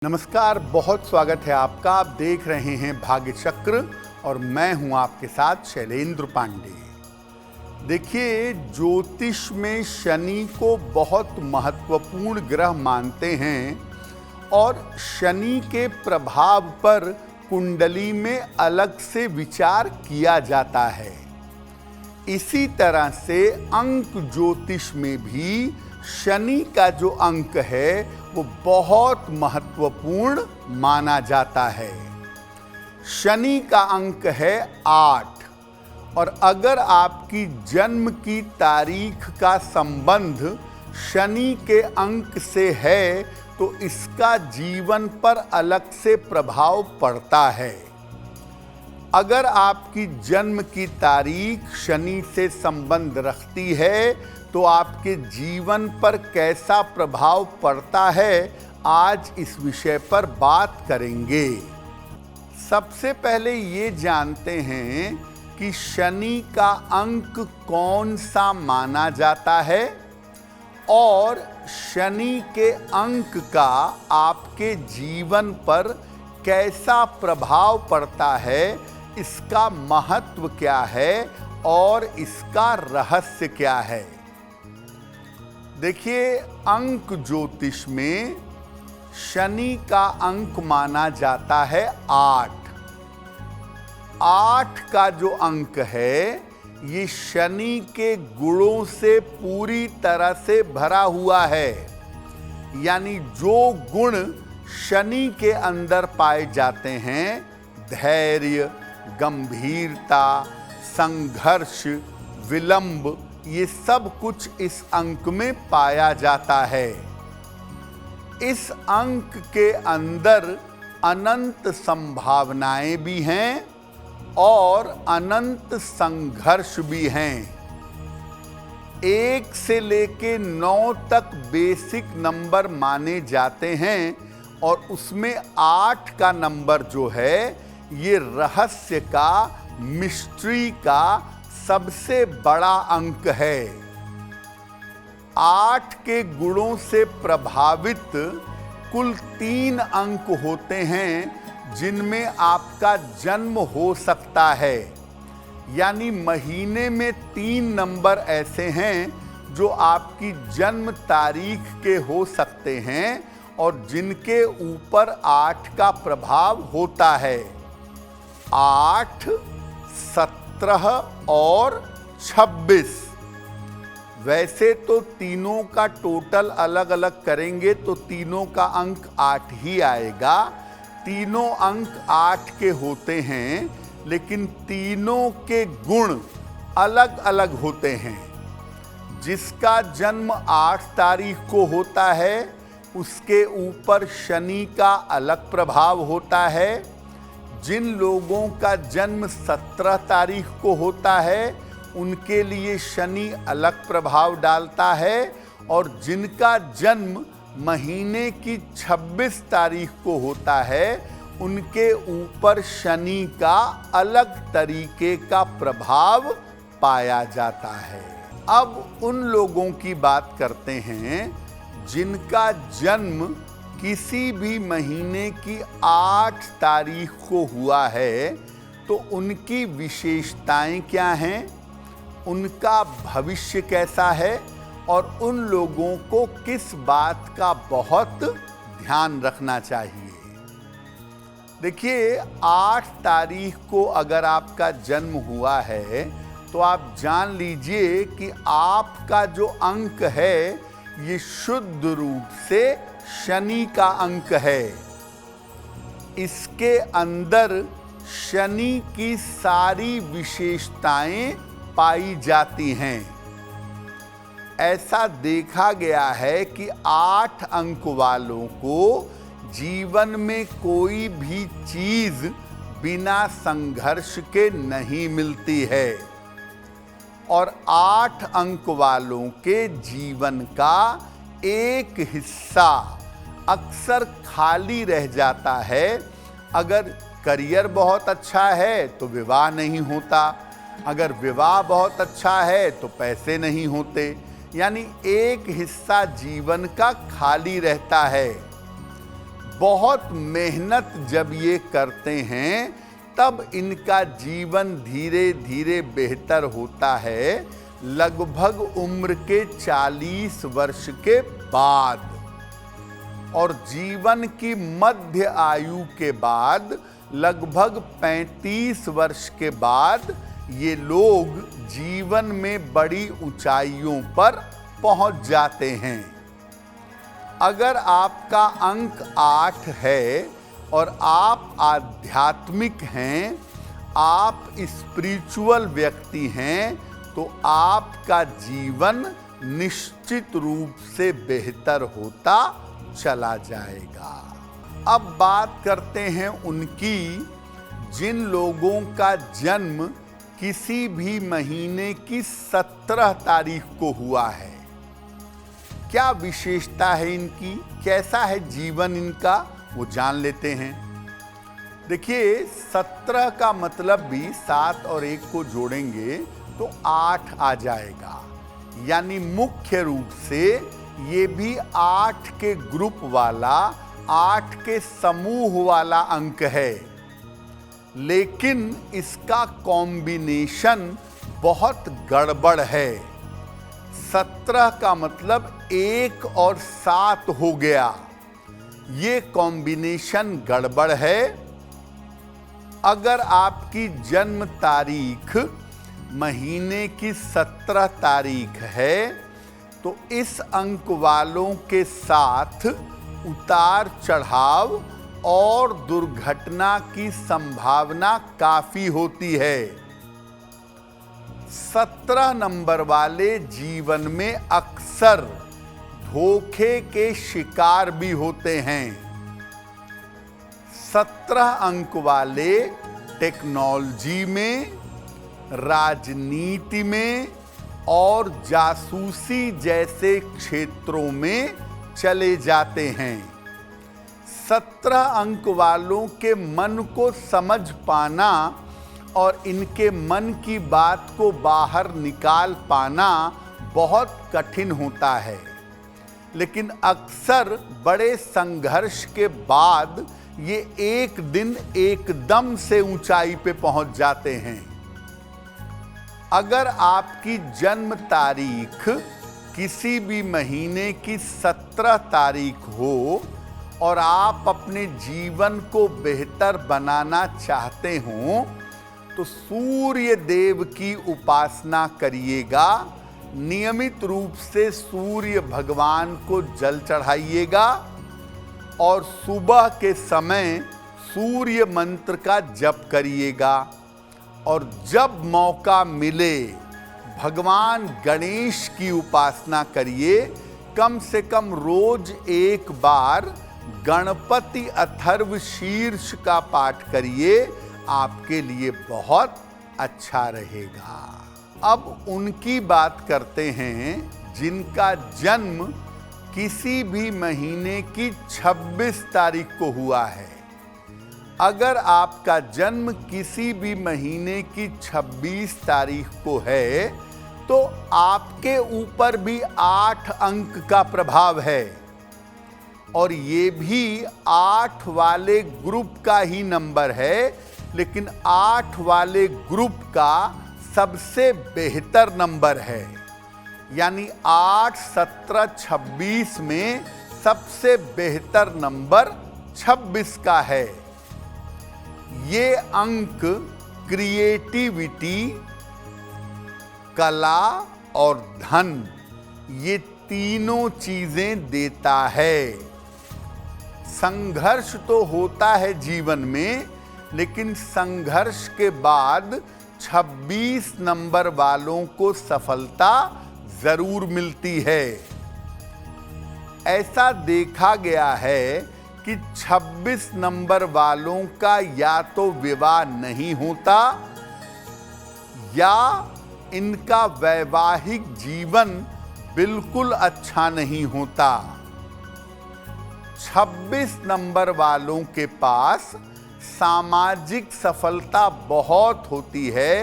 नमस्कार, बहुत स्वागत है आपका। आप देख रहे हैं भाग्य चक्र और मैं हूं आपके साथ शैलेंद्र पांडे। देखिए, ज्योतिष में शनि को बहुत महत्वपूर्ण ग्रह मानते हैं और शनि के प्रभाव पर कुंडली में अलग से विचार किया जाता है। इसी तरह से अंक ज्योतिष में भी शनि का जो अंक है वो बहुत महत्वपूर्ण माना जाता है। शनि का अंक है 8 और अगर आपकी जन्म की तारीख का संबंध शनि के अंक से है तो इसका जीवन पर अलग से प्रभाव पड़ता है। अगर आपकी जन्म की तारीख शनि से संबंध रखती है तो आपके जीवन पर कैसा प्रभाव पड़ता है, आज इस विषय पर बात करेंगे। सबसे पहले ये जानते हैं कि शनि का अंक कौन सा माना जाता है और शनि के अंक का आपके जीवन पर कैसा प्रभाव पड़ता है, इसका महत्व क्या है और इसका रहस्य क्या है। देखिए, अंक ज्योतिष में शनि का अंक माना जाता है 8। 8 का जो अंक है ये शनि के गुणों से पूरी तरह से भरा हुआ है। यानी जो गुण शनि के अंदर पाए जाते हैं, धैर्य, गंभीरता, संघर्ष, विलंब, ये सब कुछ इस अंक में पाया जाता है। इस अंक के अंदर अनंत संभावनाएं भी हैं और अनंत संघर्ष भी हैं। 1 से लेके 9 तक बेसिक नंबर माने जाते हैं और उसमें 8 का नंबर जो है ये रहस्य का, मिस्ट्री का सबसे बड़ा अंक है। 8 के गुणों से प्रभावित कुल 3 अंक होते हैं जिनमें आपका जन्म हो सकता है। यानी महीने में 3 नंबर ऐसे हैं जो आपकी जन्म तारीख के हो सकते हैं और जिनके ऊपर 8 का प्रभाव होता है। 8, 17 और 26। वैसे तो तीनों का टोटल अलग अलग करेंगे तो तीनों का अंक 8 ही आएगा। तीनों अंक 8 के होते हैं, लेकिन तीनों के गुण अलग अलग होते हैं। जिसका जन्म 8 तारीख को होता है उसके ऊपर शनि का अलग प्रभाव होता है। जिन लोगों का जन्म 17 तारीख को होता है उनके लिए शनि अलग प्रभाव डालता है और जिनका जन्म महीने की 26 तारीख को होता है उनके ऊपर शनि का अलग तरीके का प्रभाव पाया जाता है। अब उन लोगों की बात करते हैं जिनका जन्म किसी भी महीने की 8 तारीख को हुआ है, तो उनकी विशेषताएं क्या हैं, उनका भविष्य कैसा है और उन लोगों को किस बात का बहुत ध्यान रखना चाहिए। देखिए, 8 तारीख को अगर आपका जन्म हुआ है तो आप जान लीजिए कि आपका जो अंक है ये शुद्ध रूप से शनि का अंक है। इसके अंदर शनि की सारी विशेषताएं पाई जाती हैं। ऐसा देखा गया है कि 8 अंक वालों को जीवन में कोई भी चीज बिना संघर्ष के नहीं मिलती है और 8 अंक वालों के जीवन का एक हिस्सा अक्सर खाली रह जाता है। अगर करियर बहुत अच्छा है तो विवाह नहीं होता, अगर विवाह बहुत अच्छा है तो पैसे नहीं होते। यानी एक हिस्सा जीवन का खाली रहता है। बहुत मेहनत जब ये करते हैं तब इनका जीवन धीरे धीरे बेहतर होता है, लगभग उम्र के 40 वर्ष के बाद। और जीवन की मध्य आयु के बाद लगभग 35 वर्ष के बाद ये लोग जीवन में बड़ी ऊंचाइयों पर पहुंच जाते हैं। अगर आपका अंक 8 है और आप आध्यात्मिक हैं, आप स्पिरिचुअल व्यक्ति हैं, तो आपका जीवन निश्चित रूप से बेहतर होता चला जाएगा। अब बात करते हैं उनकी जिन लोगों का जन्म किसी भी महीने की 17 तारीख को हुआ है। क्या विशेषता है इनकी, कैसा है जीवन इनका, वो जान लेते हैं। देखिए 17 का मतलब भी 7 और 1 को जोड़ेंगे तो 8 आ जाएगा, यानी मुख्य रूप से ये भी 8 के ग्रुप वाला, 8 के समूह वाला अंक है। लेकिन इसका कॉम्बिनेशन बहुत गड़बड़ है। 17 का मतलब 1 और 7 हो गया, ये कॉम्बिनेशन गड़बड़ है। अगर आपकी जन्म तारीख महीने की 17 तारीख है तो इस अंक वालों के साथ उतार चढ़ाव और दुर्घटना की संभावना काफी होती है। 17 नंबर वाले जीवन में अक्सर धोखे के शिकार भी होते हैं। 17 अंक वाले टेक्नोलॉजी में, राजनीति में और जासूसी जैसे क्षेत्रों में चले जाते हैं। 17 अंक वालों के मन को समझ पाना और इनके मन की बात को बाहर निकाल पाना बहुत कठिन होता है, लेकिन अक्सर बड़े संघर्ष के बाद ये एक दिन एकदम से ऊंचाई पे पहुंच जाते हैं। अगर आपकी जन्म तारीख किसी भी महीने की 17 तारीख हो और आप अपने जीवन को बेहतर बनाना चाहते हो तो सूर्य देव की उपासना करिएगा। नियमित रूप से सूर्य भगवान को जल चढ़ाइएगा और सुबह के समय सूर्य मंत्र का जप करिएगा। और जब मौका मिले भगवान गणेश की उपासना करिए। कम से कम रोज एक बार गणपति अथर्व शीर्ष का पाठ करिए, आपके लिए बहुत अच्छा रहेगा। अब उनकी बात करते हैं जिनका जन्म किसी भी महीने की 26 तारीख को हुआ है। अगर आपका जन्म किसी भी महीने की 26 तारीख को है तो आपके ऊपर भी 8 अंक का प्रभाव है और ये भी 8 वाले ग्रुप का ही नंबर है, लेकिन 8 वाले ग्रुप का सबसे बेहतर नंबर है। यानी 8, 17, 26 में सबसे बेहतर नंबर 26 का है। ये अंक क्रिएटिविटी, कला और धन, ये तीनों चीजें देता है। संघर्ष तो होता है जीवन में, लेकिन संघर्ष के बाद 26 नंबर वालों को सफलता जरूर मिलती है। ऐसा देखा गया है कि 26 नंबर वालों का या तो विवाह नहीं होता या इनका वैवाहिक जीवन बिल्कुल अच्छा नहीं होता। 26 नंबर वालों के पास सामाजिक सफलता बहुत होती है।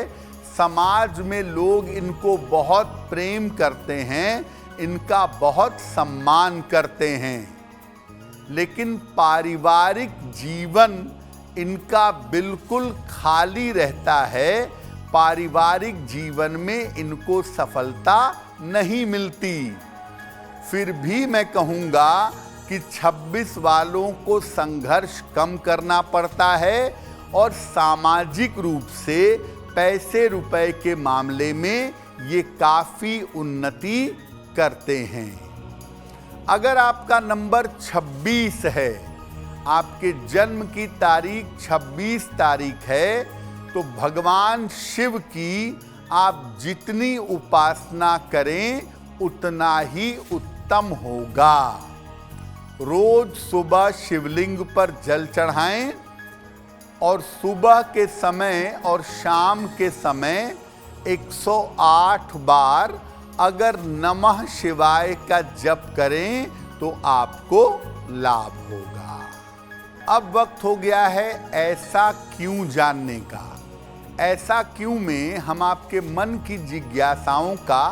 समाज में लोग इनको बहुत प्रेम करते हैं, इनका बहुत सम्मान करते हैं। लेकिन पारिवारिक जीवन इनका बिल्कुल खाली रहता है। पारिवारिक जीवन में इनको सफलता नहीं मिलती। फिर भी मैं कहूँगा कि 26 वालों को संघर्ष कम करना पड़ता है और सामाजिक रूप से पैसे रुपए के मामले में ये काफ़ी उन्नति करते हैं। अगर आपका नंबर 26 है, आपके जन्म की तारीख 26 तारीख है, तो भगवान शिव की आप जितनी उपासना करें उतना ही उत्तम होगा। रोज सुबह शिवलिंग पर जल चढ़ाएं और सुबह के समय और शाम के समय 108 बार अगर नमः शिवाय का जप करें तो आपको लाभ होगा। अब वक्त हो गया है ऐसा क्यों जानने का। ऐसा क्यों में हम आपके मन की जिज्ञासाओं का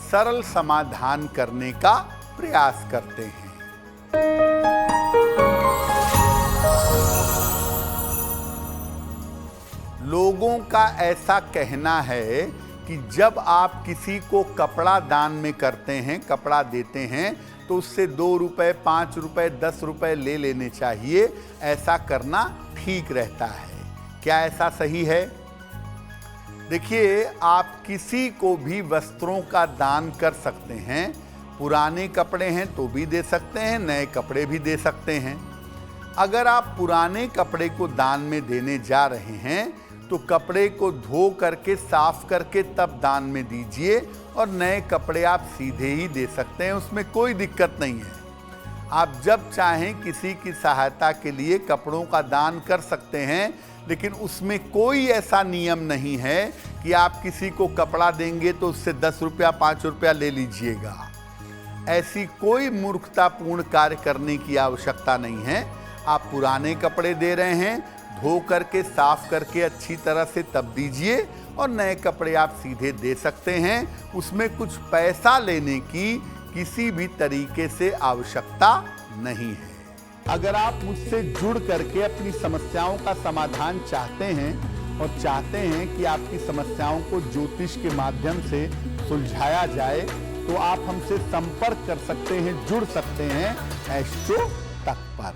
सरल समाधान करने का प्रयास करते हैं। लोगों का ऐसा कहना है कि जब आप किसी को कपड़ा दान में करते हैं, कपड़ा देते हैं, तो उससे 2 रुपए, 5 रुपए, 10 रुपए ले लेने चाहिए। ऐसा करना ठीक रहता है। क्या ऐसा सही है? देखिए, आप किसी को भी वस्त्रों का दान कर सकते हैं। पुराने कपड़े हैं तो भी दे सकते हैं, नए कपड़े भी दे सकते हैं। अगर आप पुराने कपड़े को दान में देने जा रहे हैं तो कपड़े को धो करके साफ करके तब दान में दीजिए, और नए कपड़े आप सीधे ही दे सकते हैं, उसमें कोई दिक्कत नहीं है। आप जब चाहें किसी की सहायता के लिए कपड़ों का दान कर सकते हैं, लेकिन उसमें कोई ऐसा नियम नहीं है कि आप किसी को कपड़ा देंगे तो उससे 10 रुपया 5 रुपया ले लीजिएगा। ऐसी कोई मूर्खतापूर्ण कार्य करने की आवश्यकता नहीं है। आप पुराने कपड़े दे रहे हैं, धो करके साफ करके अच्छी तरह से तब दीजिए, और नए कपड़े आप सीधे दे सकते हैं। उसमें कुछ पैसा लेने की किसी भी तरीके से आवश्यकता नहीं है। अगर आप मुझसे जुड़ करके अपनी समस्याओं का समाधान चाहते हैं और चाहते हैं कि आपकी समस्याओं को ज्योतिष के माध्यम से सुलझाया जाए, तो आप हमसे संपर्क कर सकते हैं, जुड़ सकते हैं एस्ट्रो तक पर।